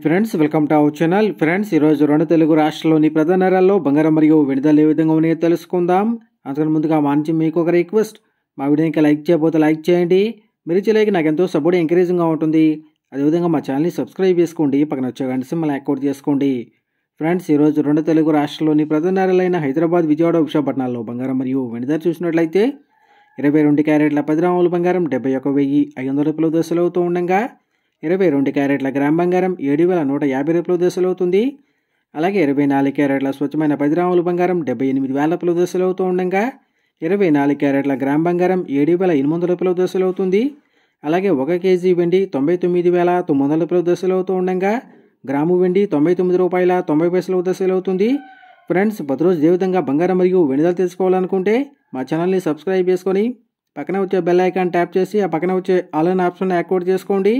Friends, welcome to our channel. Friends, ఈరోజు రెండు తెలుగు రాష్ట్రాల్లోని ప్రధాన నగరాల్లో బంగారం మరియు వెండి ధరలు ఏ విధంగా ఉన్నాయో తెలుసుకుందాం. అంతకన్నా ముందుగా మా నుంచి మీకు ఒక రిక్వెస్ట్, మా వీడియోకి లైక్ చేయకపోతే లైక్ చేయండి. మీరు ఇచ్చే లైక్ నాకు ఎంతో సపోర్ట్ ఎంకరేజింగ్గా ఉంటుంది. అదేవిధంగా మా ఛానల్ని సబ్స్క్రైబ్ చేసుకోండి, పక్కన వచ్చే గంట సింబల్ యాక్టివేట్ చేసుకోండి. ఫ్రెండ్స్, ఈరోజు రెండు తెలుగు రాష్ట్రాల్లోని ప్రధాన నగరాలైన హైదరాబాద్, విజయవాడ, విశాఖపట్నాల్లో బంగారం మరియు వెండి ధర చూసినట్లయితే 22 క్యారెట్ల 10 గ్రాముల బంగారం 71,500 రూపాయల దశలు అవుతూ ఉండగా 22 క్యారెట్ల గ్రామ్ బంగారం 7,150 రూపాయల దశలు అవుతుంది. అలాగే 24 క్యారెట్ల స్వచ్ఛమైన 10 గ్రాముల బంగారం 78,000 రూపాయల దశలు అవుతూ ఉండగా 24 క్యారెట్ల గ్రామ్ బంగారం 7,800 రూపాయల దశలు అవుతుంది. అలాగే 1 కేజీ వెండి 99,900 రూపాయల దశలు అవుతూ ఉండగా గ్రాము వెండి 99 రూపాయల 90 పైసల దశలు అవుతుంది. ఫ్రెండ్స్, ప్రతిరోజు ఏ విధంగా బంగారం మరియు వెండి ధరలు తెలుసుకోవాలనుకుంటే మా ఛానల్ని సబ్స్క్రైబ్ చేసుకొని పక్కన వచ్చే బెల్ ఐకాన్ ట్యాప్ చేసి ఆ పక్కన వచ్చే ఆల్ అనే ఆప్షన్ యాక్టివేట్ చేసుకోండి.